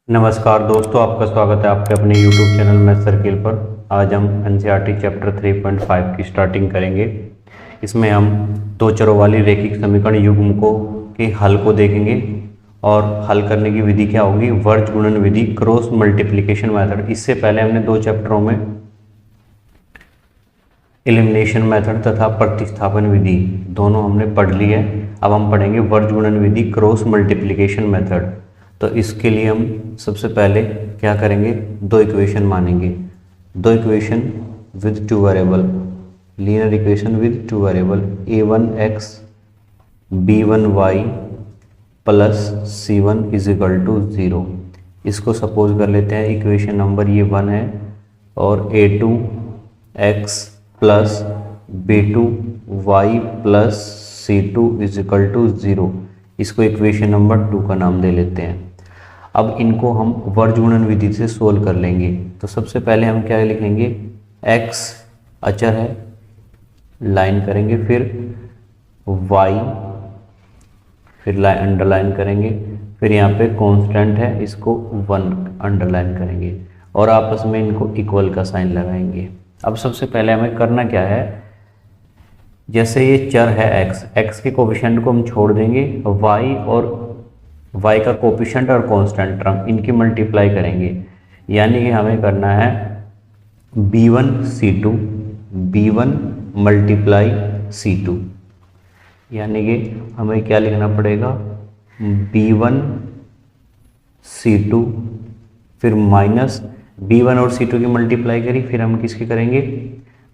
नमस्कार दोस्तों, आपका स्वागत है आपके अपने YouTube चैनल मैथ सर्किल पर। आज हम एनसीईआरटी चैप्टर 3.5 की स्टार्टिंग करेंगे। इसमें हम दो चरों वाली रैखिक समीकरण युग्मकों के हल को देखेंगे और हल करने की विधि क्या होगी, वर्ज गुणन विधि, क्रॉस मल्टीप्लिकेशन मेथड। इससे पहले हमने दो चैप्टरों में एलिमिनेशन मेथड तथा प्रतिस्थापन विधि दोनों हमने पढ़ ली है। अब हम पढ़ेंगे वर्ज गुणन विधि, क्रॉस मल्टीप्लिकेशन मेथड। तो इसके लिए हम सबसे पहले क्या करेंगे, दो इक्वेशन मानेंगे, दो equation with two variable, linear equation with two variable, a1x b1y plus c1 is equal to 0। इसको सपोज कर लेते हैं इक्वेशन नंबर ये 1 है और a2x plus b2y plus c2 is equal to 0। इसको इक्वेशन नंबर 2 का नाम दे लेते हैं। अब इनको हम वर्ज गुणन विधि से सोल्व कर लेंगे। तो सबसे पहले हम क्या लिखेंगे, x अचर है, लाइन करेंगे, फिर y, फिर अंडरलाइन करेंगे, फिर यहाँ पे कांस्टेंट है, इसको 1 अंडरलाइन करेंगे और आपस में इनको इक्वल का साइन लगाएंगे। अब सबसे पहले हमें करना क्या है, जैसे ये चर है x के कोफिशिएंट को हम छोड़ देंगे, y और y का कोफिशिएंट और कांस्टेंट टर्म इनकी मल्टीप्लाई करेंगे। यानी कि हमें करना है b1 c2 b1 multiply c2, यानी कि हमें क्या लिखना पड़ेगा, b1 c2 फिर माइनस b1 और c2 की मल्टीप्लाई करी, फिर हम किसकी करेंगे,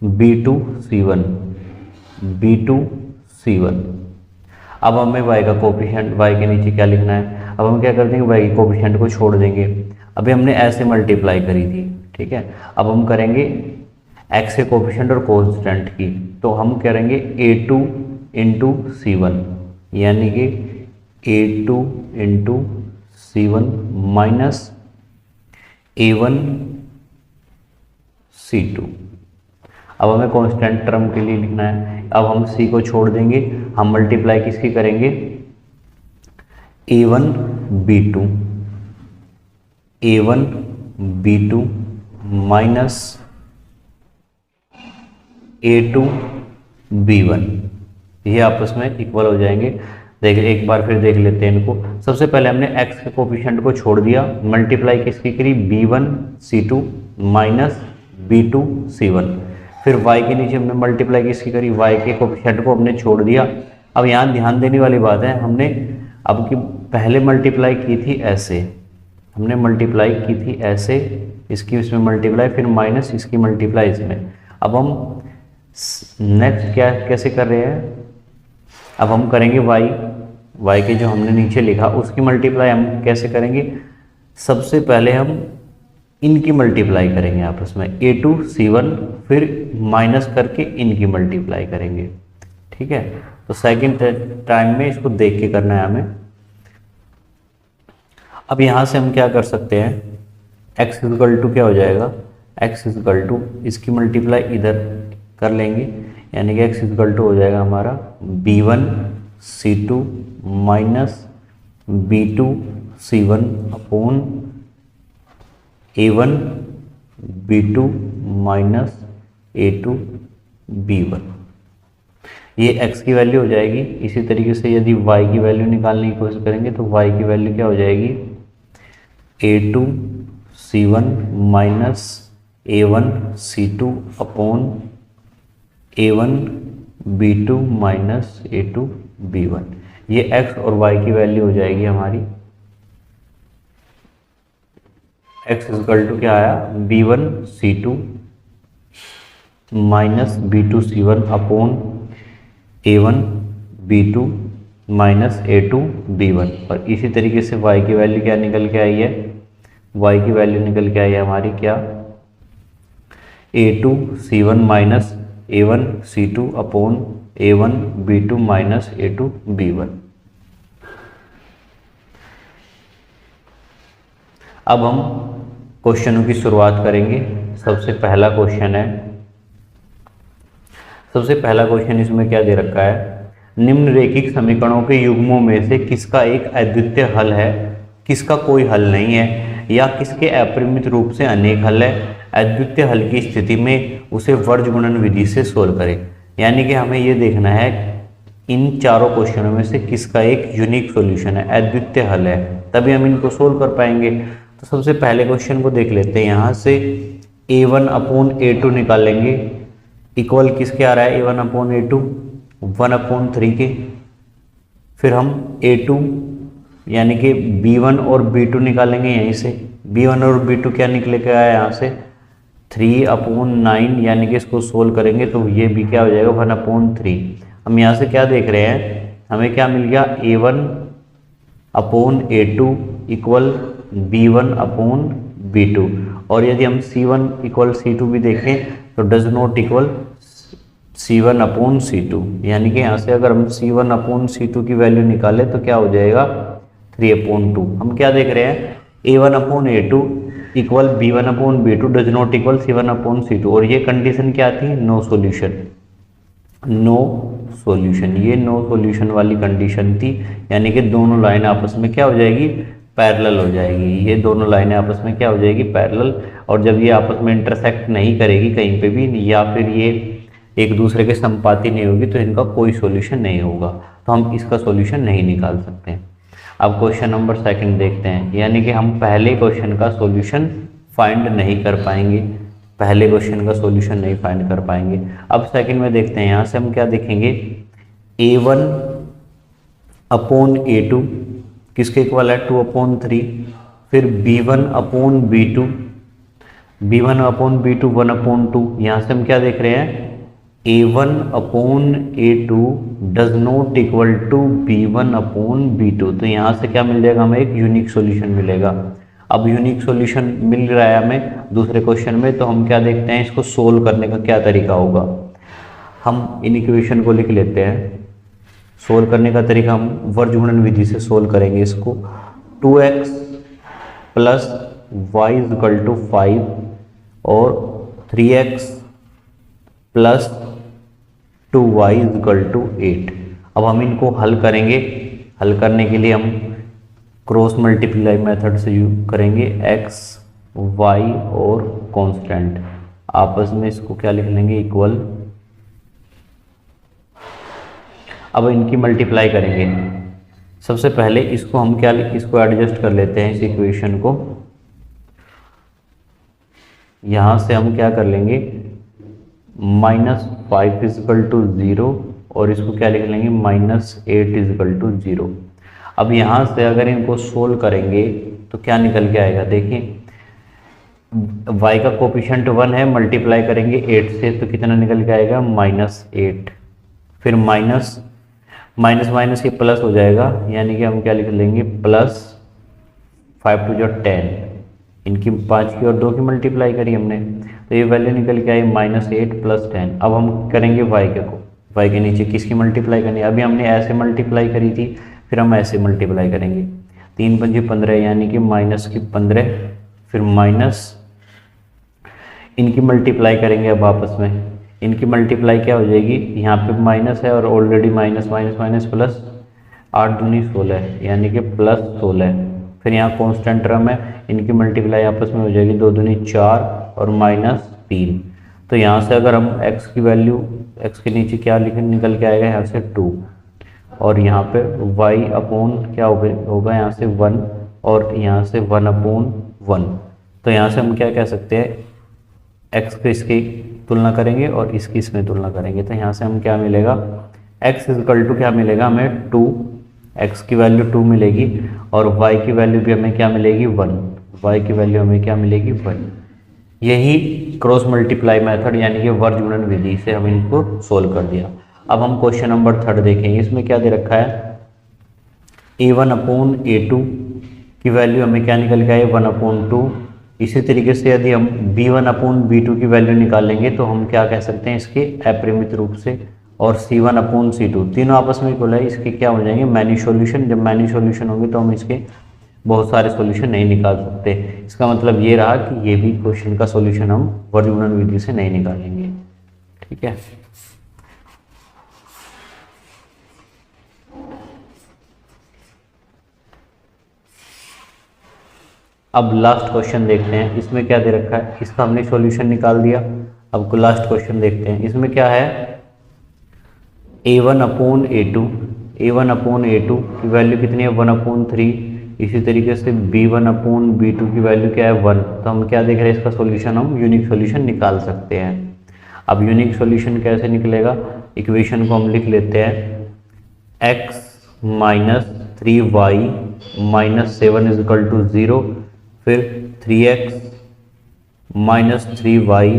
b2 c1 b2 c1। अब हमें y का कोफिशिएंट, y के नीचे क्या लिखना है, अब हम क्या कर देंगे, y के कोफिशिएंट को छोड़ देंगे। अभी हमने ऐसे मल्टीप्लाई करी थी, ठीक है। अब हम करेंगे x के कोफिशिएंट और कांस्टेंट की, तो हम करेंगे a2 इंटू c1, यानी कि a2 into c1 minus a1 c2। अब हमें कांस्टेंट टर्म के लिए लिखना है। अब हम c को छोड़ देंगे, हम मल्टीप्लाई किसकी करेंगे, a1 b2 minus a2 b1, ये आपस में इक्वल हो जाएंगे। देख एक बार फिर देख लेते हैं इनको। सबसे पहले हमने x के कोफिशिएंट को छोड़ दिया, मल्टीप्लाई किसकी करी, b1 c2 minus b2 c1। फिर y के नीचे हमने मल्टीप्लाई किसकी करी, y के कोफिशिएंट को हमने छोड़ दिया। अब यहाँ ध्यान देने वाली बात है, हमने अब की पहले मल्टीप्लाई की थी ऐसे, हमने मल्टीप्लाई की थी ऐसे, इसकी इसमें मल्टीप्लाई, फिर माइनस इसकी मल्टीप्लाई इसमें। अब हम नेक्स्ट क्या कैसे कर रहे हैं, अब हम करेंगे y के जो हमने नीचे लिखा उसकी मल्टीप्लाई हम कैसे करेंगे, सबसे पहले हम इनकी मल्टीप्लाई करेंगे आपस में, a2 c1 फिर माइनस करके इनकी मल्टीप्लाई करेंगे, ठीक है। तो सेकंड टाइम में इसको देख के करना है हमें। अब यहाँ से हम क्या कर सकते हैं, x इक्वल टू क्या हो जाएगा, x इक्वल टू इसकी मल्टीप्लाई इधर कर लेंगे, यानी कि x इक्वल टू हो जाएगा हमारा b1 c2 minus b2 c1 upon a1 b2 minus a2 b1। ये x की वैल्यू हो जाएगी। इसी तरीके से यदि y की वैल्यू निकालने की कोशिश करेंगे तो y की वैल्यू क्या हो जाएगी, a2 c1 minus a1 c2 upon a1 b2 minus a2 b1। ये x और y की वैल्यू हो जाएगी हमारी। x इक्वल टू क्या आया, b1 c2 minus b2 c1 upon a1 b2 minus a2 b1। और इसी तरीके से y की वैल्यू क्या निकल के आई है, y की वैल्यू निकल के आई है हमारी क्या, a2 c1 minus a1 c2 upon a1 b2 minus a2 b1। अब हम क्वेश्चनों की शुरुआत करेंगे। सबसे पहला क्वेश्चन है, सबसे पहला क्वेश्चन इसमें क्या दे रखा है, निम्न रैखिक समीकरणों के युग्मों में से किसका एक अद्वितीय हल है, किसका कोई हल नहीं है। या किसके अपरिमित रूप से अनेक हल है, अद्वितीय हल की स्थिति में उसे वर्ज गुणन विधि से सोल्व करें। यानी कि हमें ये देखना है इन चारों क्वेश्चनों में से किसका एक यूनिक सॉल्यूशन है, अद्वितीय हल है, तभी हम इनको सोल्व कर पाएंगे। तो सबसे पहले क्वेश्चन को देख लेते हैं। यहाँ से a1/a2 निकालेंगे, इक्वल किसके आ रहा है, a1/a2 1/3 के। फिर हम a2 यानी कि b1 और b2 निकालेंगे यहीं से। b1 और b2 क्या निकले के आया यहाँ से 3/9, यानी कि इसको सोल्व करेंगे तो ये भी क्या हो जाएगा 1/3। हम यहाँ से क्या देख रहे हैं, हमें क्या मिल गया a1/a2 इक्वल b1/b2। और यदि हम c1 इक्वल c2 भी देखें तो डज नॉट इक्वल c1/c2, यानी कि यहाँ से अगर हम c1/c2 की वैल्यू निकालें तो क्या हो जाएगा 3/2। हम क्या देख रहे हैं a1/a2 equal b1/b2 does not equal c1/c2, और ये कंडीशन क्या थी, नो सॉल्यूशन। नो सॉल्यूशन, ये नो सॉल्यूशन वाली कंडीशन थी, यानी कि दोनों लाइन आपस में क्या हो जाएगी, पैरेलल हो जाएगी। ये दोनों लाइनें आपस में क्या हो जाएगी, पैरेलल। और जब ये आपस में इंटरसेक्ट नहीं करेगी कहीं पे भी, या फिर ये एक दूसरे के संपाती नहीं होगी, तो इनका कोई सॉल्यूशन नहीं होगा, तो हम इसका सॉल्यूशन नहीं निकाल सकते। अब क्वेश्चन नंबर सेकंड देखते हैं, यानी कि हम पहले क्वेश्चन का सॉल्यूशन फाइंड नहीं कर पाएंगे, पहले क्वेश्चन का सॉल्यूशन नहीं फाइंड कर पाएंगे। अब सेकंड में देखते हैं, यहाँ से हम क्या देखेंगे a1/a2 किसके इक्वल है 2/3, फिर b1/b2 1/2, यहाँ से हम क्या देख रहे हैं a1/a2 does not equal to b1/b2, तो यहाँ से क्या मिल जाएगा, हमें एक यूनिक सॉल्यूशन मिलेगा। अब यूनिक सॉल्यूशन मिल रहा है हमें दूसरे क्वेश्चन में, तो हम क्या देखते हैं, इसको सोल्व करने का क्या तरीका होगा। हम इन इक्वेशन को लिख लेते हैं। सोल्व करने का तरीका हम वर्ज गुणन विधि से सोल्व करेंगे इसको। 2x plus Y equal to 5 और 3x plus 2y equal to 8। अब हम इनको हल करेंगे। हल करने के लिए हम क्रॉस मल्टीप्लाई मेथड से यूज करेंगे। x y और कांस्टेंट आपस में इसको क्या लिख लेंगे, इक्वल। अब इनकी मल्टीप्लाई करेंगे। सबसे पहले इसको हम क्या, इसको एडजस्ट कर लेते हैं इस इक्वेशन को। यहां से हम क्या कर लेंगे, -5 इजकल टू 0 और इसको क्या लिख लेंगे -8 इजकल टू 0। अब यहाँ से अगर इनको सोल्व करेंगे तो क्या निकल के आएगा, देखिए y का कोफिशिएंट 1 है, मल्टीप्लाई करेंगे 8 से तो कितना निकल के आएगा -8, फिर माइनस माइनस ये प्लस हो जाएगा, यानी कि हम क्या लिख लेंगे +5 टू 10। इनकी 5 की और 2 की मल्टीप्लाई करी हमने तो ये वैल्यू निकल के आई -8 + 10। अब हम करेंगे y के नीचे किसकी मल्टीप्लाई करनी है, अभी हमने ऐसे मल्टीप्लाई करी थी, फिर हम ऐसे मल्टीप्लाई करेंगे। 3 × 5 = 15, यानी कि -15, फिर माइनस इनकी मल्टीप्लाई करेंगे। अब आपस में इनकी मल्टीप्लाई क्या हो जाएगी, यहाँ पे माइनस है और already minus minus minus plus, 8 दूनी 16, यानी कि +16। फिर यहाँ कांस्टेंट टर्म है, इनकी मल्टीप्लाई आपस में हो जाएगी 2 दूनी 4 और -3। तो यहाँ से अगर हम x की वैल्यू, x के नीचे क्या निकल के आएगा यहाँ से 2, और यहाँ पे y अपॉन क्या होगा यहाँ से 1 और यहाँ से 1/1। तो यहाँ से हम क्या कह सकते हैं, x को इसकी तुलना करेंगे और इसकी इसमें तुलना करेंगे, तो यहाँ से हम क्या मिलेगा x इक्वल टू क्या मिलेगा हमें 2, x की वैल्यू 2 मिलेगी और y की वैल्यू भी हमें क्या मिलेगी 1, y की वैल्यू हमें क्या मिलेगी 1। यही क्रॉस मल्टीप्लाई मेथड यानी कि वर्ज गुणन विधि से हम इनको सोल्व कर दिया। अब हम क्वेश्चन नंबर 3 देखेंगे। इसमें क्या दे रखा है, a1/a2 की वैल्यू हमें क्या निकल के आई 1/2। इसी तरीके से यदि हम b1/b2 की वैल्यू निकालेंगे तो हम क्या कह सकते हैं, इसके अपरिमित रूप से, और c1/c2 तीनों आपस में इक्वल है, इसके क्या हो जाएंगे मैनी सॉल्यूशन। जब मैनी सॉल्यूशन होंगे तो हम इसके बहुत सारे सॉल्यूशन नहीं निकाल सकते। इसका मतलब ये रहा कि ये भी क्वेश्चन का सॉल्यूशन हम वर्ज गुणन विधि से नहीं निकालेंगे। ठीक है, अब लास्ट क्वेश्चन देखते हैं, इसमें क्या दे रखा है, इसका हमने सॉल्यूशन निकाल दिया। अब लास्ट क्वेश्चन देखते हैं, इसमें क्या है, a1 upon a2, a1 upon a2 की वैल्यू कितनी है 1/3। इसी तरीके से b1 अपॉन b2 की वैल्यू क्या है 1। तो हम क्या देख रहे हैं, इसका सॉल्यूशन हम यूनिक सॉल्यूशन निकाल सकते हैं। अब यूनिक सॉल्यूशन कैसे निकलेगा, इक्वेशन को हम लिख लेते हैं x minus 3y minus 7 is equal to 0, फिर 3x minus 3y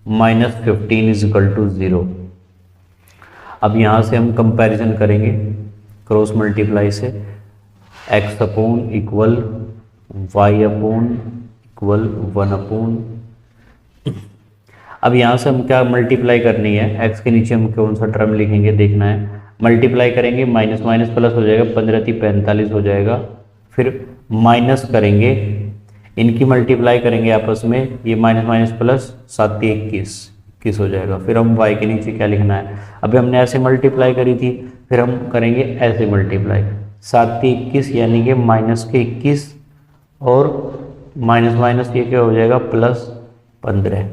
minus 15 is equal to 0। अब यहाँ से हम कंपैरिजन करेंगे क्रॉस मल्टीप्लाई से, x upon equal y upon equal 1/। अब यहाँ से हम क्या मल्टीप्लाई करनी है, x के नीचे हम कौन सा टर्म लिखेंगे देखना है। मल्टीप्लाई करेंगे, माइनस माइनस प्लस हो जाएगा, 15 × 45 हो जाएगा। फिर माइनस करेंगे, इनकी मल्टीप्लाई करेंगे आपस में, ये माइनस माइनस प्लस 7 × 21 हो जाएगा। फिर हम y के नीचे क्या लिखना है, अभी हमने ऐसे मल्टीप्लाई करी थी, फिर हम करेंगे ऐसे मल्टीप्लाई, 7 × 21 यानी कि माइनस के 21 और माइनस माइनस ये क्या हो जाएगा प्लस 15।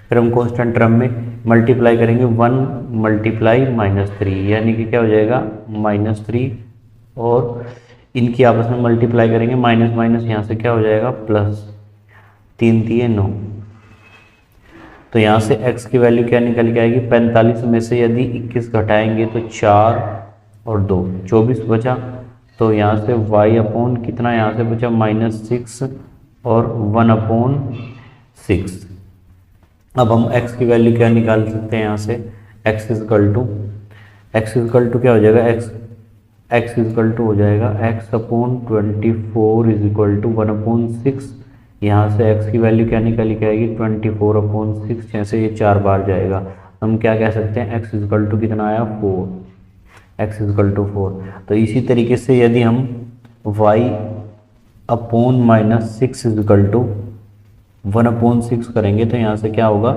फिर हम कांस्टेंट टर्म में मल्टीप्लाई करेंगे, 1 मल्टीप्लाई -3 यानी कि क्या हो जाएगा -3, और इनकी आपस में मल्टीप्लाई करेंगे, माइनस माइनस यहाँ से क्या हो जाएगा प्लस, 3 × 3 = 9। तो यहाँ से x की वैल्यू क्या निकल के आएगी, 45 में से यदि 21 घटाएंगे तो 4 और 2 24 बचा। तो यहाँ से y अपॉन कितना यहाँ से बचा -6 और 1/6। अब हम x की वैल्यू क्या निकाल सकते हैं यहाँ से, x इजकल टू क्या हो जाएगा, x इजकल टू हो जाएगा x upon 24 is equal to 1/6। यहाँ से x की वैल्यू क्या निकल के आएगी 24/6, जैसे ये 4 बार जाएगा, हम क्या कह सकते हैं x इजकल टू कितना आया 4, x इजकल टू 4। तो इसी तरीके से यदि हम y अपॉन -6 इजकल टू 1/6 करेंगे तो यहाँ से क्या होगा,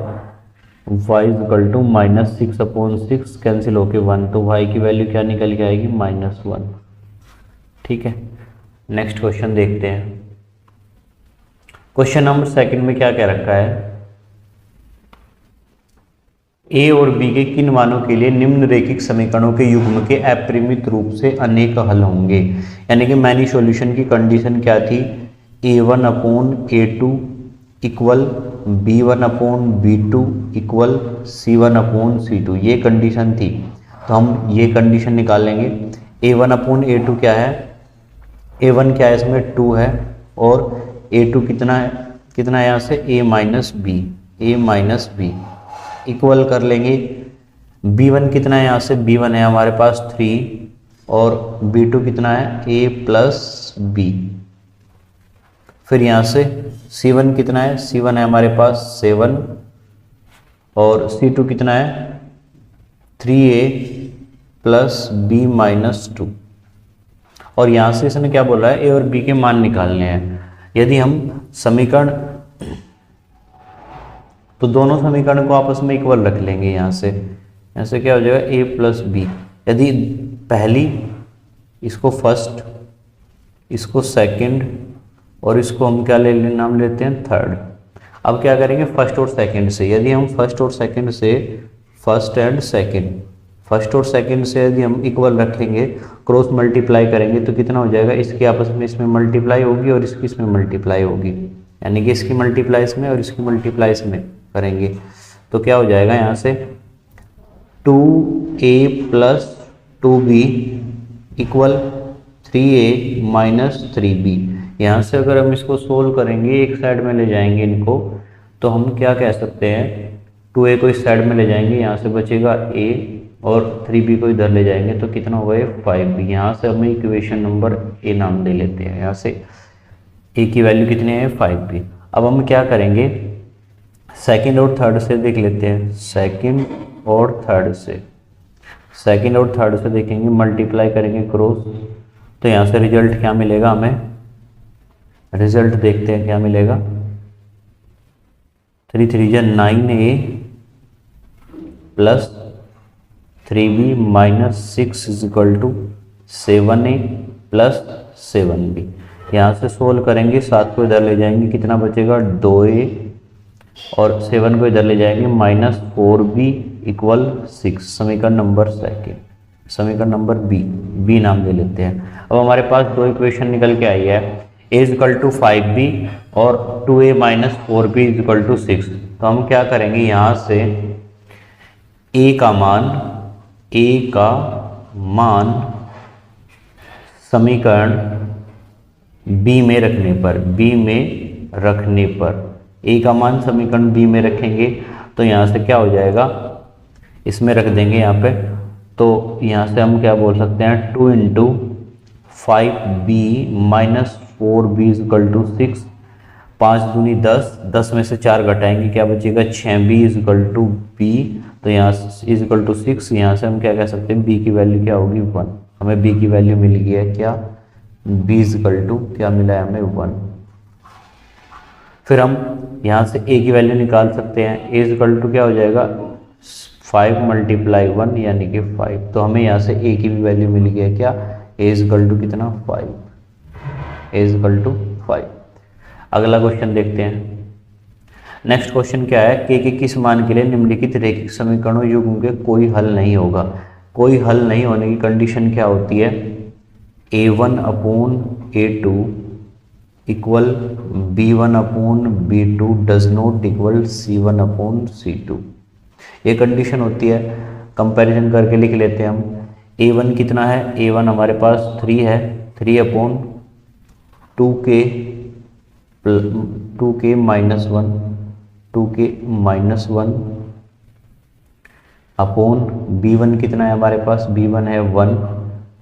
y इजकल टू -6/6 कैंसिल होके 1, तो y की वैल्यू क्या निकल के आएगी -1। ठीक है, नेक्स्ट क्वेश्चन देखते हैं। क्वेश्चन नंबर 2 में क्या क्या रखा है, a और b के किन मानों के लिए निम्नरेखिक समीकरणों के युग्म के अपरिमित रूप से अनेक हल होंगे। यानी कि मैनी सॉल्यूशन की कंडीशन क्या थी, a1 upon a2 equal b1 upon b2 equal c1 upon c2, ये कंडीशन थी। तो हम ये कंडीशन निकाल लेंगे। a1 अपॉन a2 क्या है, a1 क्या है इसमें 2 है, और a2 कितना है यहाँ से a माइनस बी इक्वल कर लेंगे। b1 कितना है यहाँ से, b1 है हमारे पास 3, और b2 कितना है a प्लस b। फिर यहाँ से c1 कितना है, c1 है हमारे पास 7, और c2 कितना है 3a प्लस b माइनस 2। और यहाँ से इसने क्या बोला है, a और b के मान निकालने हैं। यदि हम समीकरण, तो दोनों समीकरण को आपस में इक्वल रख लेंगे। यहाँ से क्या हो जाएगा a प्लस बी। यदि पहली इसको फर्स्ट, इसको सेकंड, और इसको हम क्या नाम लेते हैं थर्ड। अब क्या करेंगे फर्स्ट और सेकंड से, यदि हम फर्स्ट और सेकंड से यदि हम इक्वल रखेंगे, क्रॉस मल्टीप्लाई करेंगे तो कितना हो जाएगा, इसकी आपस में इसमें मल्टीप्लाई होगी और इसकी इसमें मल्टीप्लाई होगी, यानी कि इसकी मल्टीप्लाई इसमें और इसकी मल्टीप्लाई इसमें करेंगे तो क्या हो जाएगा, यहाँ से 2a plus 2b equal 3a minus 3b। यहाँ से अगर हम इसको सोल्व करेंगे, एक साइड में ले जाएंगे इनको, तो हम क्या कह सकते हैं, 2a को इस साइड में ले जाएंगे, यहाँ से बचेगा a, और 3b को इधर ले जाएंगे तो कितना होगा 5b। यहाँ से हम इक्वेशन नंबर a नाम दे लेते हैं। यहाँ से a की वैल्यू कितनी है 5b। अब हम क्या करेंगे, सेकंड और थर्ड से देख लेते हैं, सेकंड और थर्ड से देखेंगे, मल्टीप्लाई करेंगे क्रॉस, तो यहाँ से रिजल्ट क्या मिलेगा हमें, रिजल्ट देखते हैं क्या मिलेगा, 3 3 जा 9a plus 3b minus 6 is equal to 7a plus 7b। यहाँ से सोल्व करेंगे, 7 को इधर ले जाएंगे, कितना बचेगा 2a, और 7 को इधर ले जाएंगे, -4b इक्वल 6। समीकरण नंबर सेकेंड, समीकरण नंबर बी नाम दे लेते हैं। अब हमारे पास दो इक्वेशन निकल के आई है, a इक्वल टू 5b और 2a minus 4b equal to 6। तो हम क्या करेंगे, यहाँ से a का मान समीकरण b में रखने पर a का मान समीकरण b में रखेंगे तो यहाँ से क्या हो जाएगा, इसमें रख देंगे यहाँ पे। तो यहाँ से हम क्या बोल सकते हैं, 2 into 5b minus 4b equal to 6। 5 दूनी 10, 10 में से 4 घटाएंगे, क्या बचेगा 6b इक्वल टू b। तो यहाँ इक्वल टू 6, यहाँ से हम क्या कह सकते हैं, b की वैल्यू क्या होगी 1। हमें b की वैल्यू मिल गई है क्या, b इक्वल टू क्या मिला है हमें 1। फिर हम यहाँ से a की वैल्यू निकाल सकते हैं, a इक्वल टू क्या हो जाएगा 5 मल्टीप्लाई 1 यानी कि 5। तो हमें यहाँ से a की भी वैल्यू मिल गई है क्या, a इक्वल टू कितना 5, a इक्वल टू 5। अगला क्वेश्चन देखते हैं। नेक्स्ट क्वेश्चन क्या है, k के किस मान के लिए निम्नलिखित रैखिक समीकरणों युग्म के कोई हल नहीं होगा। कोई हल नहीं होने की कंडीशन क्या होती है, a1 upon a2 equal b1 upon b2 does not equal c1 upon c2। ये कंडीशन होती है। कंपैरिजन करके लिख लेते हैं हम। a1 कितना है, a1 हमारे पास 3 है, 3 upon 2k minus 1, 2k minus 1 upon b1 कितना है हमारे पास, b1 है 1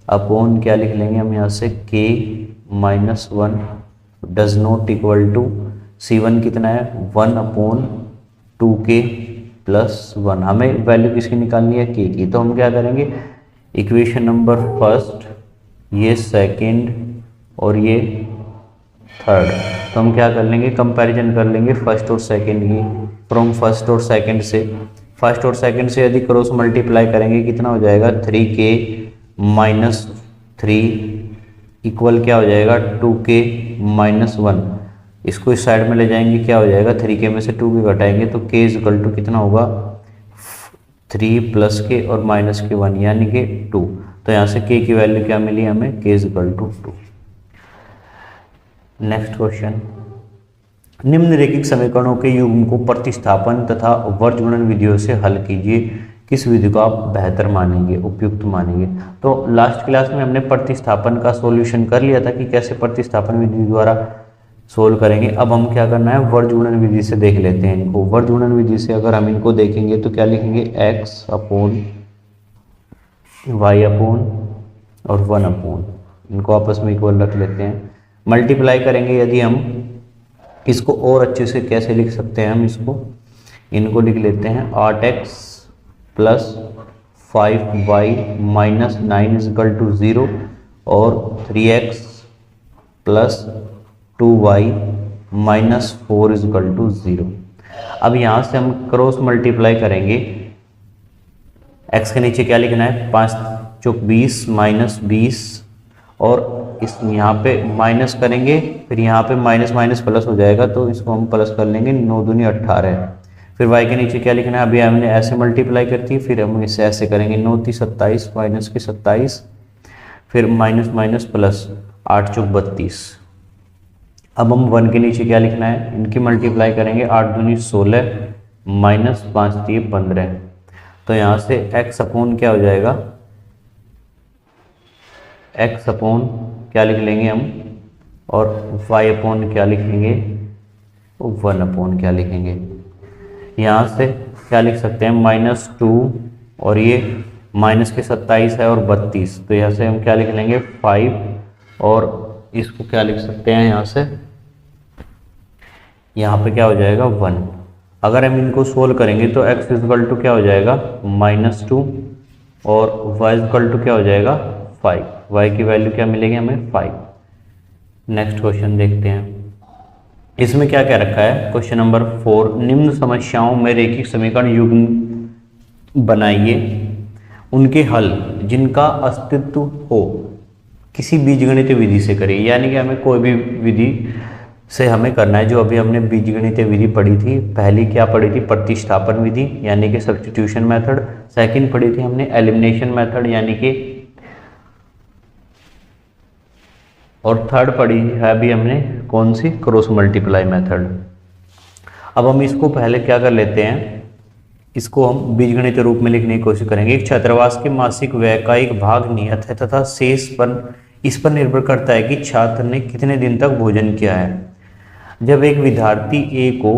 अपॉन क्या लिख लेंगे हम यहाँ से k minus 1 does not equal to c1 कितना है 1 अपॉन 2k प्लस 1। हमें वैल्यू किसकी निकालनी है, k की। तो हम क्या करेंगे, इक्वेशन नंबर फर्स्ट, ये सेकंड और ये थर्ड, तो हम क्या कर लेंगे, कंपैरिजन कर लेंगे फर्स्ट और सेकंड की। फ्रॉम फर्स्ट और सेकंड से यदि क्रॉस मल्टीप्लाई करेंगे कितना हो जाएगा, 3k माइनस 3 इक्वल क्या हो जाएगा 2k माइनस 1। इसको इस साइड में ले जाएंगे, क्या हो जाएगा 3k में से 2k घटाएंगे तो k इक्वल टू कितना होगा 3 प्लस k और माइनस के 1 यानी कि 2। तो यहाँ से k की वैल्यू क्या मिली हमें, k equal to 2। Next question, निम्न रैखिक समीकरणों के युग्म को प्रतिस्थापन तथा वर्ज गुणन विधियों से हल कीजिए। किस विधि को आप बेहतर मानेंगे, उपयुक्त मानेंगे। तो लास्ट क्लास में हमने प्रतिस्थापन का सॉल्यूशन कर लिया था कि कैसे प्रतिस्थापन विधि द्वारा सोल्व करेंगे। अब हम क्या करना है, वर्ज गुणन विधि से देख लेते हैं इनको। वर्ज गुणन विधि से अगर हम इनको देखेंगे तो क्या लिखेंगे, x अपॉन y अपॉन और 1 अपॉन, इनको आपस में इक्वल रख लेते हैं। मल्टीप्लाई करेंगे यदि हम इसको और अच्छे से कैसे लिख सकते हैं, हम इनको लिख लेते हैं 8x plus 5y minus 9 equal to 0 और 3x plus 2y minus 4 equal to 0। अब यहाँ से हम क्रॉस मल्टीप्लाई करेंगे, x के नीचे क्या लिखना है, 5 चौक 20 माइनस 20 और इस यहाँ पे माइनस करेंगे, फिर यहाँ पे माइनस माइनस प्लस हो जाएगा तो इसको हम प्लस कर लेंगे, 9 दूनी 18। फिर y के नीचे क्या लिखना है, अभी हमने ऐसे मल्टीप्लाई करती है, फिर हम इसे ऐसे करेंगे, 9 × 27 माइनस के 27, फिर माइनस माइनस प्लस 8 चौक 32। अब हम 1 के नीचे क्या लिखना है, इनकी मल्टीप्लाई करेंगे, 8 दूनी 16 माइनस 5 × 15। तो यहाँ से x अपॉन क्या हो जाएगा, x अपॉन क्या लिख लेंगे हम, और y अपॉन क्या लिखेंगे, 1 अपॉन क्या लिखेंगे। यहाँ से क्या लिख सकते हैं, -2 और ये माइनस के 27 है और 32, तो यहाँ से हम क्या लिख लेंगे 5 और इसको क्या लिख सकते हैं, यहाँ पे क्या हो जाएगा 1। अगर हम इनको सोल्व करेंगे तो x इक्वल टू क्या हो जाएगा -2 और y इक्वल टू क्या हो जाएगा 5। y की वैल्यू क्या मिलेगी हमें 5। नेक्स्ट क्वेश्चन देखते हैं, इसमें क्या क्या रखा है। क्वेश्चन नंबर 4, निम्न समस्याओं में रैखिक समीकरण युग्म बनाइए, उनके हल जिनका अस्तित्व हो किसी बीजगणित विधि से करिए, यानी कि हमें कोई भी विधि से हमें करना है। जो अभी हमने बीजगणित विधि पढ़ी थी, पहली क्या पढ़ी थी, प्रतिस्थापन विधि यानी कि सब्स्टिट्यूशन मेथड। सेकंड पढ़ी थी हमने एलिमिनेशन मेथड यानी कि, और थर्ड पढ़ी है अभी हमने कौन सी, क्रॉस मल्टीप्लाई मेथड। अब हम इसको पहले क्या कर लेते हैं, इसको हम बीजगणित रूप में लिखने की कोशिश करेंगे। एक छात्रावास के मासिक व्यय का एक भाग नियत है तथा शेष पर इस पर निर्भर करता है कि छात्र ने कितने दिन तक भोजन किया है। जब एक विद्यार्थी ए को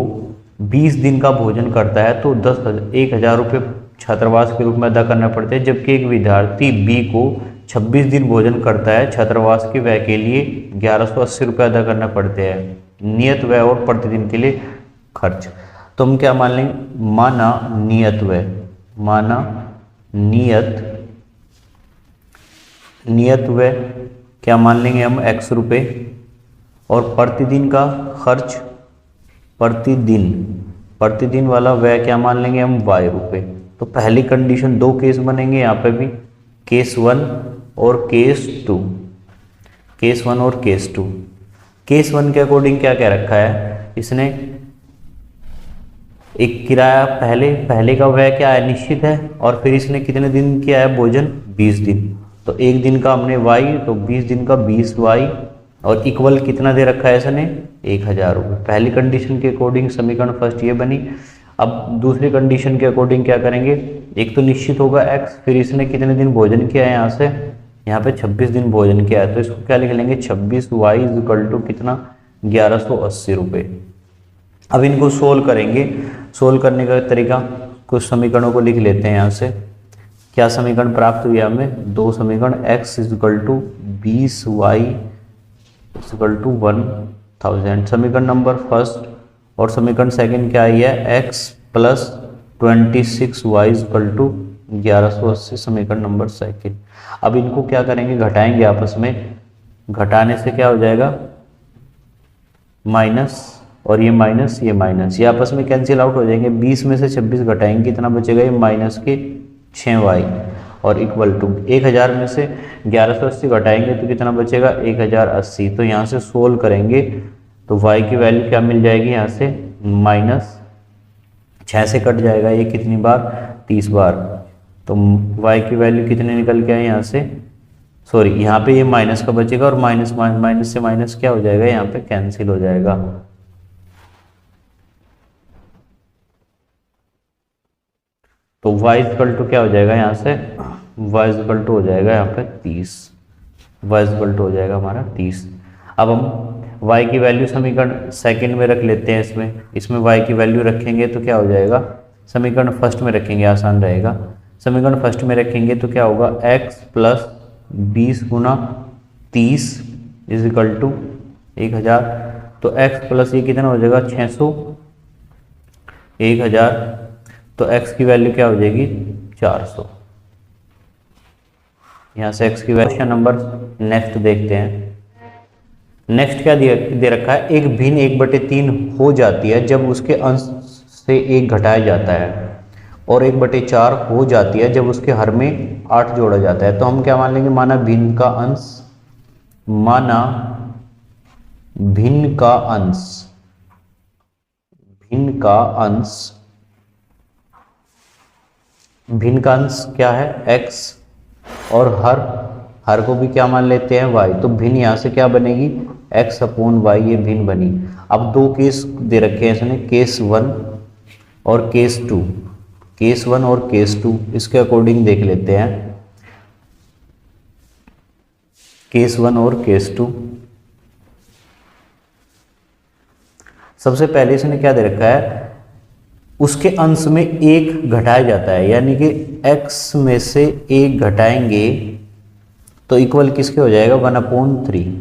20 दिन का भोजन करता है तो 1,000 रुपये छात्रावास के रूप में अदा करना पड़ते हैं, जबकि एक विद्यार्थी बी को 26 दिन भोजन करता है, छात्रावास के व्यय के लिए 1180 रुपये अदा करना पड़ते हैं। नियत व्यय और प्रतिदिन के लिए खर्च, तो हम क्या मान लेंगे, माना नियत व्यय, माना नियत व्यय क्या मान लेंगे हम, x रुपये, और प्रतिदिन का खर्च, प्रतिदिन वाला व्यय क्या मान लेंगे हम, y रुपये। तो पहली कंडीशन, दो केस बनेंगे यहाँ पे भी, केस 1 और केस 2, केस 1 और केस 2। केस 1 के अकॉर्डिंग क्या क्या रखा है इसने, एक किराया, पहले का व्यय क्या है, निश्चित है, और फिर इसने कितने दिन किया है भोजन, 20 दिन। तो एक दिन का हमने y, तो 20 दिन का 20y, और इक्वल कितना दे रखा है इसने, 1,000 रुपये। पहली कंडीशन के अकॉर्डिंग समीकरण फर्स्ट ये बनी। अब दूसरी कंडीशन के अकॉर्डिंग क्या करेंगे, एक तो निश्चित होगा x, फिर इसने कितने दिन भोजन किया है, यहाँ पे 26 दिन भोजन किया है, तो इसको क्या लिख लेंगे, 26y इक्वल टू कितना, 1180 रुपये। अब इनको सोल्व करेंगे। सोल्व करने का तरीका, कुछ समीकरणों को लिख लेते हैं यहाँ से। क्या समीकरण प्राप्त हुआ हमें, दो समीकरण, x equal to 20y equal to 1000, समीकरण नंबर फर्स्ट, और समीकरण सेकंड क्या आई है, x plus 26y equal to 1180, समीकरण नंबर सेकंड। अब इनको क्या करेंगे, घटाएंगे आपस में, घटाने से क्या हो जाएगा, माइनस, और ये माइनस, ये आपस में कैंसिल आउट हो जाएंगे। 20 में से 26 घटाएंगे, कितना बचेगा, ये माइनस के 6y, और इक्वल टू 1000 में से 1180 घटाएंगे तो कितना बचेगा, 1080। तो यहाँ से सोल्व करेंगे तो y की वैल्यू क्या मिल जाएगी, यहाँ से माइनस 6 से कट जाएगा, ये कितनी बार, 30 बार। तो y की वैल्यू कितने निकल के आए यहाँ से, सॉरी यहाँ पे ये माइनस का बचेगा, और माइनस से माइनस क्या हो जाएगा, यहाँ पे कैंसिल हो जाएगा। तो y इक्वल टू क्या हो जाएगा, यहाँ से y इक्वल टू हो जाएगा यहाँ पे 30, y इक्वल टू हो जाएगा हमारा 30। अब हम y की वैल्यू समीकरण सेकंड में रख लेते हैं, इसमें y की वैल्यू रखेंगे तो क्या हो जाएगा, समीकरण फर्स्ट में रखेंगे, आसान रहेगा। समीकरण फर्स्ट में रखेंगे तो क्या होगा, x प्लस 20 गुना 30 इज इक्वल टू 1000। तो x प्लस ये कितना हो जाएगा, 600, 1000, तो x की वैल्यू क्या हो जाएगी, 400। यहाँ से x की वैल्यू। क्वेश्चन नंबर नेक्स्ट देखते हैं। नेक्स्ट क्या दे रखा है, एक भिन्न 1/3 हो जाती है जब उसके अंश से 1 घटाया जाता है, और 1/4 हो जाती है जब उसके हर में 8 जोड़ा जाता है। तो हम क्या मान लेंगे, माना भिन्न का अंश, माना भिन्न का अंश, भिन्न का अंश, भिन्न का अंश क्या है, x, और हर को भी क्या मान लेते हैं, y। तो भिन्न यहाँ से क्या बनेगी, x अपॉन y, ये भिन्न बनी। अब दो केस दे रखे हैं इसने, केस 1 और केस 2, केस 1 और केस 2, इसके अकॉर्डिंग देख लेते हैं, केस 1 और केस 2। सबसे पहले इसने क्या दे रखा है, उसके अंश में 1 घटाया जाता है, यानी कि x में से 1 घटाएंगे तो इक्वल किसके हो जाएगा, 1/3।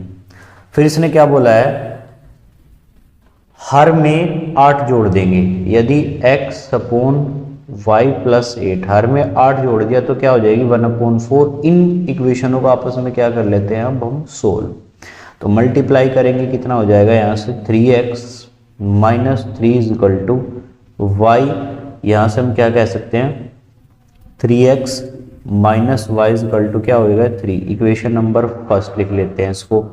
फिर इसने क्या बोला है, हर में 8 जोड़ देंगे, यदि x अपॉन y प्लस 8, हर में 8 जोड़ दिया तो क्या हो जाएगी, 1/4। इन इक्वेशनों को आपस में क्या कर लेते हैं, अब हम सोल्व। तो मल्टीप्लाई करेंगे, कितना हो जाएगा, यहाँ से 3x minus 3 is equal to y, यहाँ से हम क्या कह सकते हैं, 3x minus Y is equal to क्या होएगा 3। इक्वेशन नंबर फर्स्ट लिख लेते हैं इसको।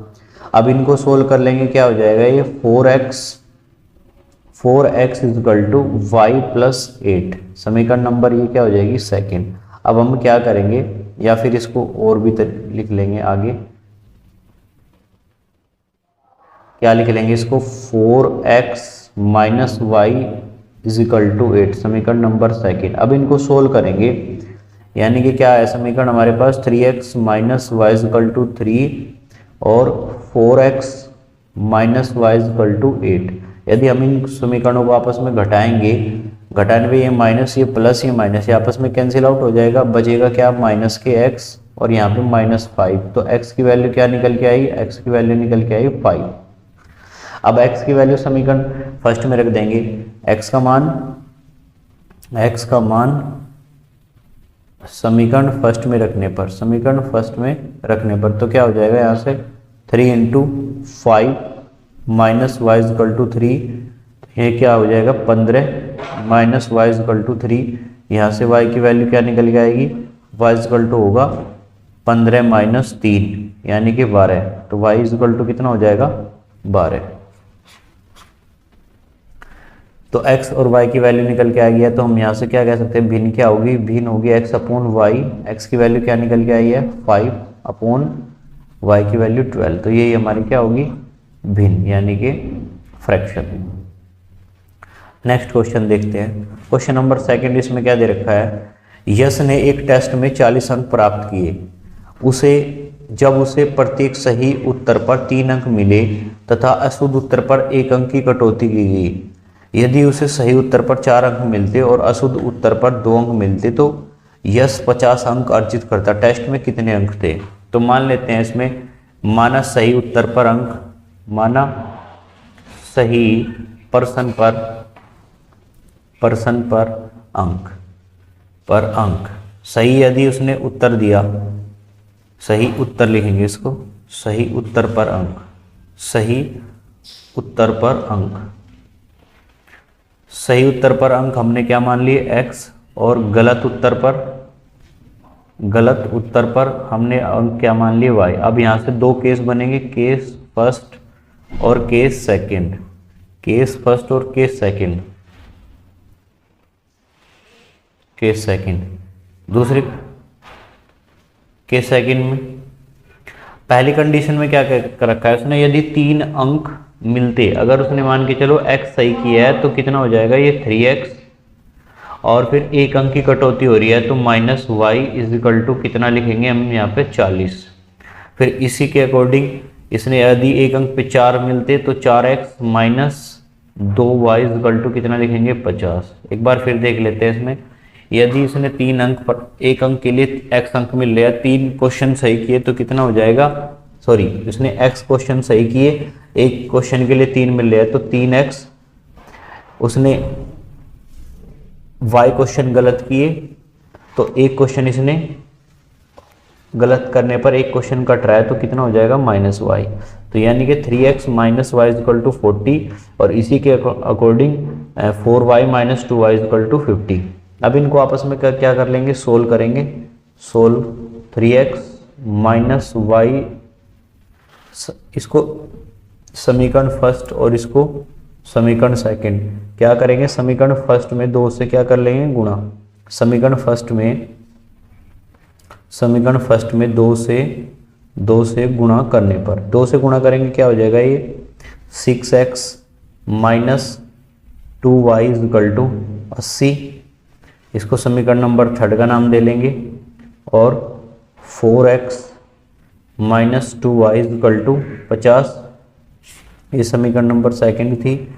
अब इनको सोल्व कर लेंगे, क्या हो जाएगा ये 4x is equal to Y plus 8। समीकरण नंबर ये क्या हो जाएगी सेकेंड। अब हम क्या करेंगे, या फिर इसको और भी लिख लेंगे आगे, क्या लिख लेंगे इसको 4x minus Y is equal to 8, समीकरण नंबर सेकेंड। अब इनको सोल्व करेंगे, यानी कि क्या है समीकरण हमारे पास 3x minus Y is equal to 3 और 4x minus Y is equal to 8। यदि हम इन समीकरणों को आपस में घटाएंगे, घटाने में ये माइनस ये प्लस ये माइनस ये आपस में कैंसिल आउट हो जाएगा, बचेगा क्या माइनस के x और यहाँ पे -5। तो x की वैल्यू क्या निकल के आई, x की वैल्यू निकल के आई 5। अब x की वैल्यू समीकरण फर्स्ट में रख देंगे, x का मान समीकरण फर्स्ट में रखने पर तो क्या हो जाएगा यहाँ से 3 into 5 minus Y is equal to 3, ये क्या हो जाएगा 15 माइनस वाई इजकल टू 3। यहाँ से y की वैल्यू क्या निकल के आएगी, y इजकल टू होगा 15 माइनस 3 यानी कि 12। तो y इजकल टू कितना हो जाएगा 12। तो x और y की वैल्यू निकल के आ गया, तो हम यहाँ से क्या कह सकते हैं, भिन्न क्या होगी, भिन्न होगी x अपॉन y। x की वैल्यू क्या निकल के आई है 5 अपॉन y की वैल्यू 12। तो यही हमारी क्या होगी भिन्न, यानी कि फ्रैक्शन। नेक्स्ट क्वेश्चन देखते हैं। क्वेश्चन नंबर सेकंड, इसमें क्या दे रखा है, यश ने एक टेस्ट में 40 अंक प्राप्त किए। जब उसे प्रत्येक सही उत्तर पर 3 अंक मिले तथा अशुद्ध उत्तर पर 1 अंक की कटौती की गई। यदि उसे सही उत्तर पर 4 अंक मिलते और अशुद्ध उत्तर पर 2 अंक मिलते तो यश 50 अंक अर्जित करता। टेस्ट में कितने अंक थे। तो मान लेते हैं इसमें, माना सही उत्तर पर अंक, माना सही पर्सन पर अंक सही यदि उसने उत्तर दिया, सही उत्तर लिखेंगे इसको, सही उत्तर पर अंक, सही उत्तर पर अंक हमने क्या मान लिए x, और गलत उत्तर पर हमने अंक क्या मान लिए y। अब यहाँ से 2 केस बनेंगे, केस फर्स्ट और केस सेकंड। केस दूसरे केस सेकंड में पहली कंडीशन में क्या कर रखा है उसने, यदि 3 अंक मिलते, अगर उसने मान के चलो x सही किया है तो कितना हो जाएगा ये 3x, और फिर 1 अंक की कटौती हो रही है तो माइनस वाई इजिकल टू कितना लिखेंगे हम यहाँ पे 40। फिर इसी के अकॉर्डिंग इसने यदि 1 अंक पे 4 मिलते तो 4x minus 2y is equal to कितना लिखेंगे 50। एक बार फिर देख लेते हैं इसमें, यदि इसने 3 अंक पर 1 अंक के लिए x अंक मिल रहा है, 3 क्वेश्चन सही किए तो कितना हो जाएगा, सॉरी इसने x क्वेश्चन सही किए, 1 क्वेश्चन के लिए 3 मिल रहा है तो 3x, उसने y क्वेश्चन गलत किए तो 1 क्वेश्चन इसने गलत करने पर 1 क्वेश्चन कट रहा है तो कितना हो जाएगा -y। तो यानी कि 3x minus Y is equal to 40, और इसी के according 4y minus 2y is equal to 50। अब इनको आपस में क्या कर लेंगे, सोल्व करेंगे। सोल्व 3x माइनस वाई, इसको समीकरण फर्स्ट और इसको समीकरण सेकंड क्या करेंगे, समीकरण फर्स्ट में 2 से क्या कर लेंगे गुणा, समीकरण फर्स्ट में 2 से गुणा करने पर, 2 से गुणा करेंगे क्या हो जाएगा ये 6x minus 2y is equal to 80। इसको समीकरण नंबर थर्ड का नाम दे लेंगे, और 4x minus 2y is equal to 50, ये समीकरण नंबर सेकंड थी।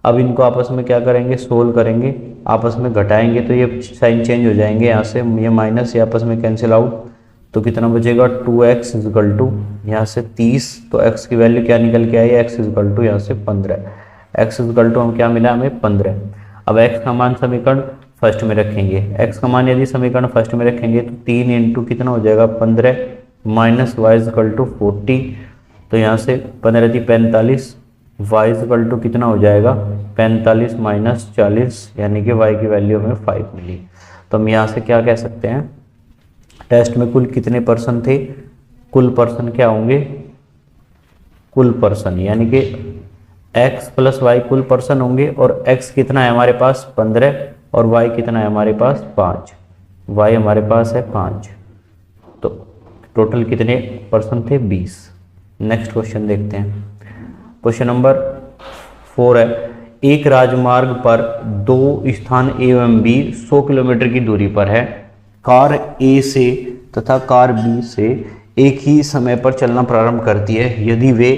अब इनको आपस में क्या करेंगे, सोल्व करेंगे, आपस में घटाएंगे तो ये साइन चेंज हो जाएंगे, यहाँ से ये माइनस ये आपस में कैंसिल आउट, तो कितना बचेगा 2x इजकल टू यहाँ से 30, तो x की वैल्यू क्या निकल के आई, x इजकल टू यहाँ से 15, x इजकल टू हम क्या मिला हमें 15। अब x का मान समीकरण फर्स्ट में रखेंगे, x का मान यदि समीकरण फर्स्ट में रखेंगे तो 3 इंटू कितना हो जाएगा 15 माइनस वाई इजकल टू 40, तो यहाँ से 15 थी 45, y इजकल टू कितना हो जाएगा 45 माइनस 40, यानी कि y की वैल्यू हमें 5 मिली। तो हम यहाँ से क्या कह सकते हैं, टेस्ट में कुल कितने पर्सन थे, कुल पर्सन क्या होंगे, कुल पर्सन यानी कि x प्लस वाई कुल पर्सन होंगे, और x कितना है हमारे पास 15 और y कितना है हमारे पास 5, y हमारे पास है 5, तो टोटल कितने पर्सन थे 20। नेक्स्ट क्वेश्चन देखते हैं। क्वेश्चन नंबर 4 है, एक राजमार्ग पर दो स्थान A एवं B 100 किलोमीटर की दूरी पर है। कार A से तथा कार B से एक ही समय पर चलना प्रारंभ करती है। यदि वे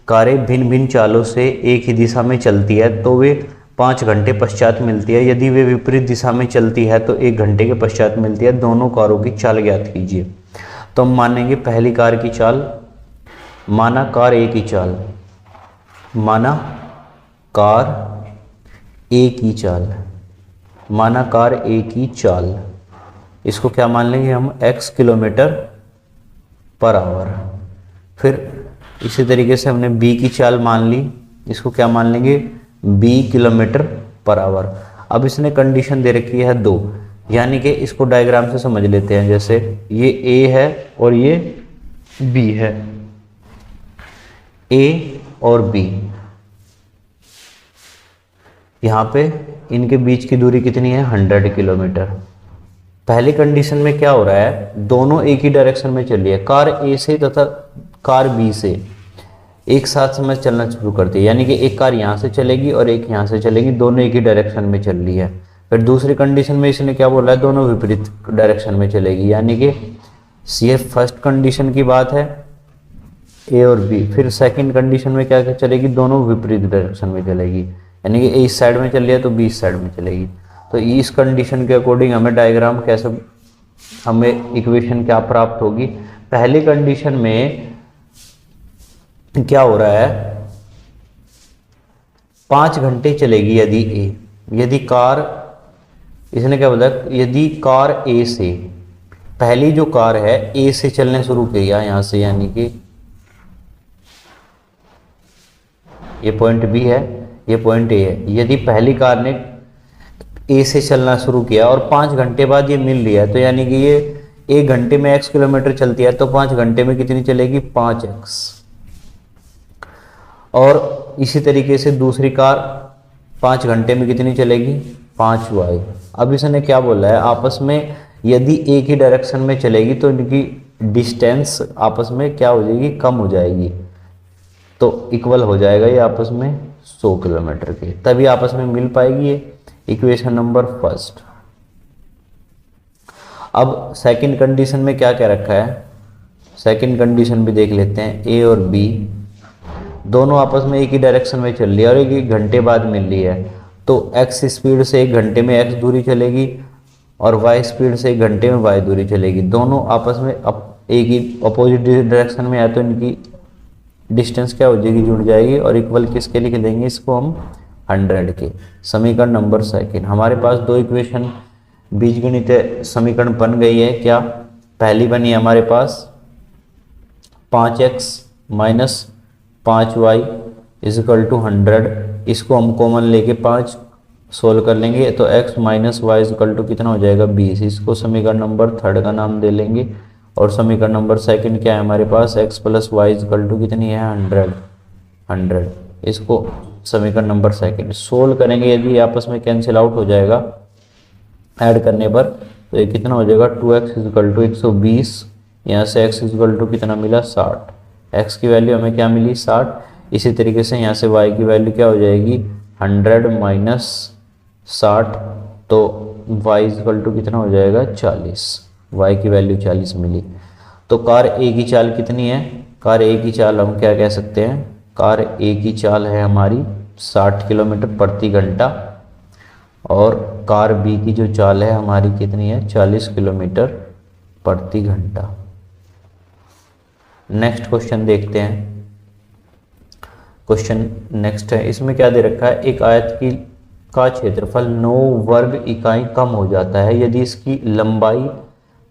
कारें भिन्न भिन्न चालों से एक ही दिशा में चलती है तो वे 5 घंटे पश्चात मिलती है। यदि वे विपरीत दिशा में चलती है तो 1 घंटे के पश्चात मिलती है। दोनों कारों की चाल ज्ञात कीजिए। तो हम मानेंगे पहली कार की चाल, माना कार A की चाल, माना कार A की चाल, माना कार A की चाल, इसको क्या मान लेंगे हम x किलोमीटर पर आवर। फिर इसी तरीके से हमने B की चाल मान ली, इसको क्या मान लेंगे B किलोमीटर पर आवर। अब इसने कंडीशन दे रखी है 2, यानी कि इसको डायग्राम से समझ लेते हैं। जैसे ये A है और ये B है, A और B, यहाँ पे इनके बीच की दूरी कितनी है 100 किलोमीटर। पहली कंडीशन में क्या हो रहा है, दोनों एक ही डायरेक्शन में चल रही है। कार A से तथा कार B से एक साथ समय चलना शुरू करती है, यानी कि एक कार यहाँ से चलेगी और एक यहाँ से चलेगी, दोनों एक ही डायरेक्शन में चल रही है। फिर दूसरी कंडीशन में इसने क्या बोला है, दोनों विपरीत डायरेक्शन में चलेगी, यानी कि ये फर्स्ट कंडीशन की बात है A और B। फिर सेकंड कंडीशन में क्या क्या चलेगी, दोनों विपरीत डायरेक्शन में चलेगी, यानी कि A इस साइड में चल रही है तो B इस साइड में चलेगी। तो इस कंडीशन के अकॉर्डिंग हमें डायग्राम कैसे, हमें इक्वेशन क्या प्राप्त होगी। पहली कंडीशन में क्या हो रहा है, 5 घंटे चलेगी यदि A, यदि कार, इसने क्या बोला, यदि कार A से, पहली जो कार है A से चलने शुरू किया यहाँ से, यानी कि ये पॉइंट B है, ये पॉइंट A है। यदि पहली कार ने A से चलना शुरू किया और 5 घंटे बाद ये मिल रही है, तो यानी कि ये 1 घंटे में x किलोमीटर चलती है, तो 5 घंटे में कितनी चलेगी 5x। और इसी तरीके से दूसरी कार 5 घंटे में कितनी चलेगी 5y। अब इसने क्या बोला है, आपस में यदि एक ही डायरेक्शन में चलेगी तो इनकी डिस्टेंस आपस में क्या हो जाएगी, कम हो जाएगी, तो इक्वल हो जाएगा ये आपस में 100 किलोमीटर के, तभी आपस में मिल पाएगी ये। Equation number first. अब सेकंड कंडीशन में क्या क्या रखा है, सेकंड कंडीशन भी देख लेते हैं। A और B दोनों आपस में एक ही डायरेक्शन में चल रही है और एक घंटे बाद मिल रही है, तो x स्पीड से 1 घंटे में x दूरी चलेगी और y स्पीड से 1 घंटे में y दूरी चलेगी। दोनों आपस में एक ही अपोजिट डायरेक्शन में है, तो इनकी डिस्टेंस क्या हो जाएगी, जुड़ जाएगी, और इक्वल किसके लिख देंगे इसको हम 100 के। समीकरण नंबर सेकंड। हमारे पास 2 इक्वेशन बीजगणित समीकरण बन गई है। क्या पहली बनी हमारे पास 5x minus 5y is equal to 100, इसको हम कॉमन लेके 5 सोल्व कर लेंगे, तो x minus Y is equal to कितना हो जाएगा 20। इसको समीकरण नंबर थर्ड का नाम दे लेंगे। और समीकरण नंबर सेकंड क्या है हमारे पास, x plus Y is equal to कितनी है 100। इसको समीकरण नंबर सेकंड सोल्व करेंगे, यदि आपस में कैंसिल आउट हो जाएगा ऐड करने पर, तो ये कितना हो जाएगा 2x इजकल टू 120, यहाँ से x इजकल टू कितना मिला 60, x की वैल्यू हमें क्या मिली 60। इसी तरीके से यहाँ से y की वैल्यू क्या हो जाएगी 100 माइनस 60, तो y इजकल टू कितना हो जाएगा 40, y की वैल्यू 40 मिली। तो कार A की चाल कितनी है, कार A की चाल हम क्या कह सकते हैं, कार A की चाल है हमारी 60 किलोमीटर प्रति घंटा, और कार B की जो चाल है हमारी कितनी है 40 किलोमीटर प्रति घंटा। नेक्स्ट क्वेश्चन देखते हैं। क्वेश्चन नेक्स्ट है, इसमें क्या दे रखा है, एक आयत की का क्षेत्रफल 9 वर्ग इकाई कम हो जाता है यदि इसकी लंबाई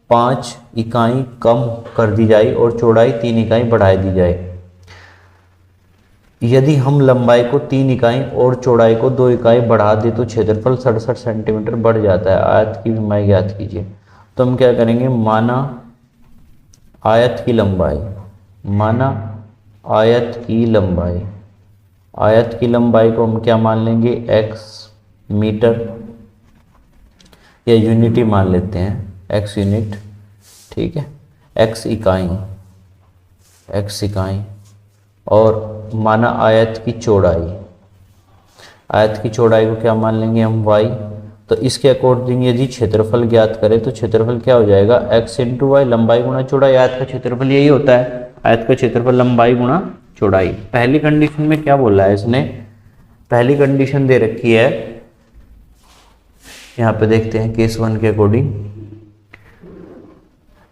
5 इकाई कम कर दी जाए और चौड़ाई 3 इकाई बढ़ा दी जाए। यदि हम लंबाई को 3 इकाई और चौड़ाई को 2 इकाई बढ़ा दे तो क्षेत्रफल 67 सेंटीमीटर बढ़ जाता है। आयत की लंबाई ज्ञात कीजिए। तो हम क्या करेंगे, माना आयत की लंबाई, माना आयत की लंबाई, आयत की लंबाई को हम क्या मान लेंगे, x मीटर या यूनिट ही मान लेते हैं, x यूनिट, ठीक है, x इकाई, x इकाई। और माना आयत की चौड़ाई, आयत की चौड़ाई को क्या मान लेंगे हम, y। तो इसके अकॉर्डिंग यदि क्षेत्रफल ज्ञात करें तो क्षेत्रफल क्या हो जाएगा, x इंटू वाई, लंबाई गुणा चौड़ाई। आयत का क्षेत्रफल यही होता है, आयत का क्षेत्रफल लंबाई गुणा चौड़ाई। पहली कंडीशन में क्या बोला है इसने, पहली कंडीशन दे रखी है, यहाँ पे देखते हैं केस 1 के अकॉर्डिंग,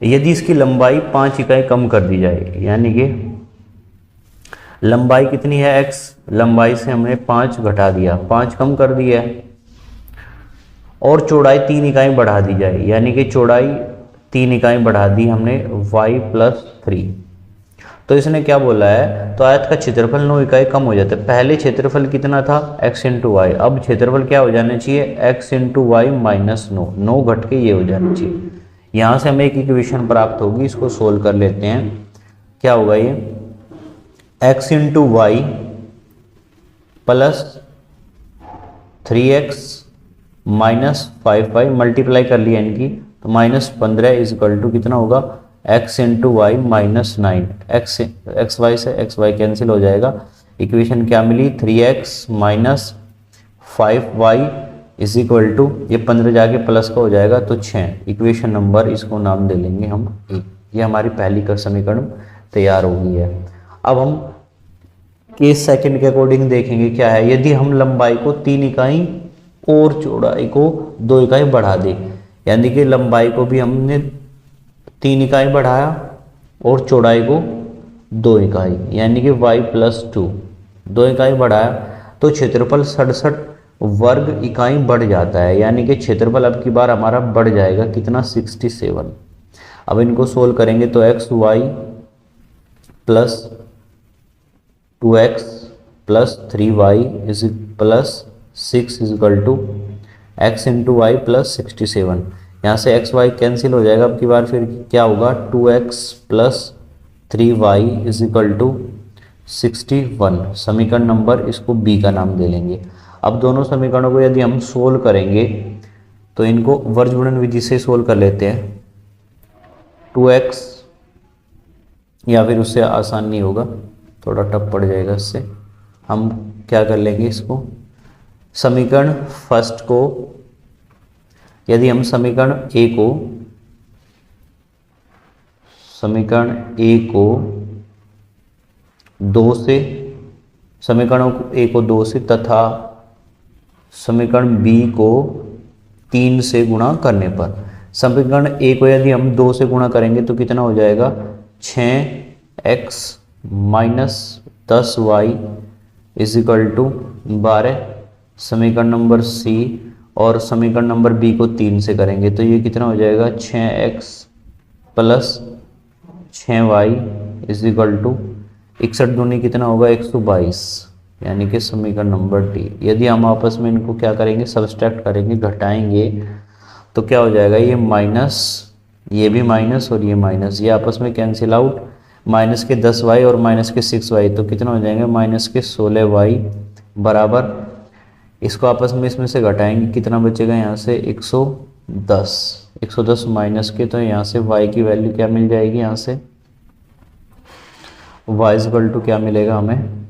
यदि इसकी लंबाई 5 इकाई कम कर दी जाए, यानी कि लंबाई कितनी है x, लंबाई से हमने 5 घटा दिया, 5 कम कर दिया है, और चौड़ाई 3 इकाई बढ़ा दी जाए, यानी कि चौड़ाई 3 इकाई बढ़ा दी हमने y प्लस 3। तो इसने क्या बोला है, तो आयत का क्षेत्रफल 9 इकाई कम हो जाता है। पहले क्षेत्रफल कितना था, x इंटू वाई, अब क्षेत्रफल क्या हो जाना चाहिए, x इंटू वाई माइनस 9, 9 घट के ये हो जाना चाहिए। यहाँ से हमें एक इक्वेशन प्राप्त होगी, इसको सोल्व कर लेते हैं। क्या होगा ये, x into Y plus 3x minus 5y, multiply कर लिया इनकी, तो माइनस 15 इज इक्वल टू कितना होगा, x into Y minus 9, X Y से एक्स वाई कैंसिल हो जाएगा। इक्वेशन क्या मिली, 3x minus 5y is equal to, ये 15 जाके प्लस का हो जाएगा तो 6। इक्वेशन नंबर इसको नाम दे लेंगे हम 1। ये हमारी पहली का समीकरण तैयार हो गई है। अब हम केस सेकंड के अकॉर्डिंग देखेंगे क्या है, यदि हम लंबाई को 3 इकाई और चौड़ाई को 2 इकाई बढ़ा दें, यानी कि लंबाई को भी हमने 3 इकाई बढ़ाया और चौड़ाई को 2 इकाई, यानी कि y प्लस 2, 2 इकाई बढ़ाया, तो क्षेत्रफल 67 वर्ग इकाई बढ़ जाता है, यानी कि क्षेत्रफल अब की बार हमारा बढ़ जाएगा कितना, 67। अब इनको सोल्व करेंगे तो X Y plus 2x plus 3y is plus 6 is equal to X into Y plus 67। यहाँ से एक्स वाई कैंसिल हो जाएगा, अब की बार फिर क्या होगा, 2x plus 3y is equal to 61। समीकरण नंबर इसको बी का नाम दे लेंगे। अब दोनों समीकरणों को यदि हम सोल्व करेंगे तो इनको वर्ग गुणन विधि से सोल्व कर लेते हैं। 2x, या फिर उससे आसान नहीं होगा, थोड़ा टफ पड़ जाएगा, इससे हम क्या कर लेंगे, इसको समीकरण फर्स्ट को, यदि हम समीकरण ए को 2 से, समीकरणों ए को 2 से तथा समीकरण बी को 3 से गुणा करने पर, समीकरण ए को यदि हम 2 से गुणा करेंगे तो कितना हो जाएगा, 6x minus 10y is equal to 12। समीकरण नंबर सी, और समीकरण नंबर बी को 3 से करेंगे तो ये कितना हो जाएगा, 6x plus 6y is equal to 61 दूनी कितना होगा, 122, यानी कि समीकरण नंबर डी। यदि हम आपस में इनको क्या करेंगे, सब्सट्रैक्ट करेंगे, घटाएंगे, तो क्या हो जाएगा, ये माइनस, ये भी माइनस और ये माइनस, ये आपस में कैंसिल आउट, माइनस के 10y और माइनस के 6y, तो कितना हो जाएंगे, माइनस के 16y बराबर, इसको आपस में इसमें से घटाएंगे, कितना बचेगा यहाँ से 110, 110 माइनस के, तो यहाँ से y की वैल्यू क्या मिल जाएगी, यहाँ से y इक्वल टू क्या मिलेगा हमें,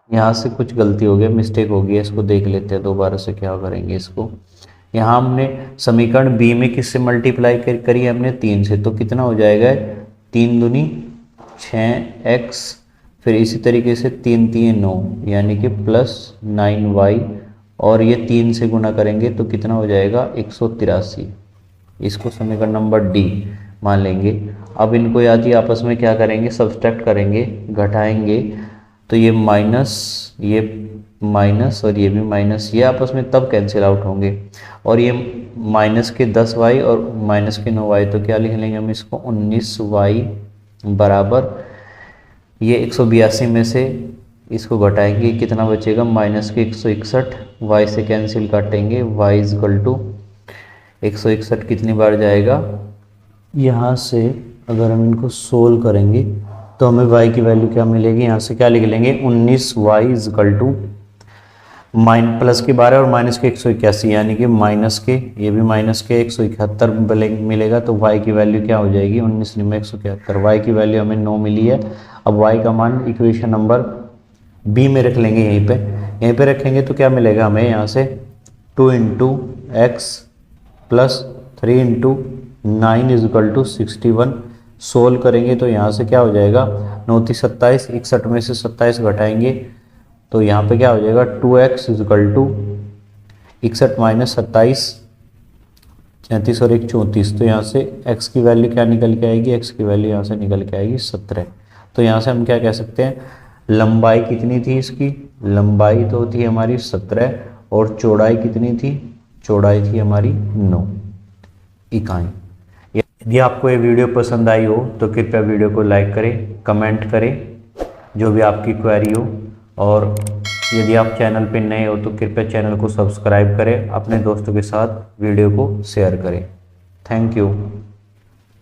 यहाँ से कुछ गलती हो गई, मिस्टेक हो गई, इसको देख लेते हैं दोबारा से क्या करेंगे इसको। यहाँ हमने समीकरण बी में किससे मल्टीप्लाई करी है, हमने 3 से, तो कितना हो जाएगा, 3 दूनी 6x, फिर इसी तरीके से 3 3 9, यानी कि प्लस 9y, और ये 3 से गुणा करेंगे तो कितना हो जाएगा, 183। इसको समीकरण नंबर डी मान लेंगे। अब इनको यदि आपस में क्या करेंगे, सब्सट्रैक्ट करेंगे, घटाएंगे, तो ये माइनस और ये भी माइनस, ये आपस में तब कैंसिल आउट होंगे, और ये माइनस के 10y और माइनस के 9y, तो क्या लिख लेंगे हम इसको, 19y बराबर, ये 182 में से इसको घटाएंगे, कितना बचेगा, माइनस के 161, y से कैंसिल काटेंगे, y इज इक्वल टू 161 कितनी बार जाएगा, यहाँ से अगर हम इनको सोल्व करेंगे तो हमें y की वैल्यू क्या मिलेगी, यहाँ से क्या लिख लेंगे 19y इजकल टू प्लस के 12 और माइनस के 181, यानी कि माइनस के, ये भी माइनस के 171 मिलेगा। तो y की वैल्यू क्या हो जाएगी 19 में 171, y की वैल्यू हमें 9 मिली है। अब y का मान इक्वेशन नंबर b में रख लेंगे, यहीं पे रखेंगे तो क्या मिलेगा हमें, यहाँ से 2 into X plus 3 into 9 is equal to 61। Solve करेंगे तो यहाँ से क्या हो जाएगा 9 × 27, 61 में से 27 घटाएंगे तो यहाँ पे क्या हो जाएगा 2x इजकल टू 61 माइनस 27, 34 और 1 34। तो यहाँ से x की वैल्यू क्या निकल के आएगी, x की वैल्यू यहाँ से निकल के आएगी 17। तो यहाँ से हम क्या कह सकते हैं, लंबाई कितनी थी इसकी, लंबाई तो थी हमारी 17 और चौड़ाई कितनी थी, चौड़ाई थी हमारी 9 इकाई। यदि आपको ये वीडियो पसंद आई हो तो कृपया वीडियो को लाइक करें, कमेंट करें जो भी आपकी क्वेरी हो, और यदि आप चैनल पर नए हो तो कृपया चैनल को सब्सक्राइब करें, अपने दोस्तों के साथ वीडियो को शेयर करें। Thank you.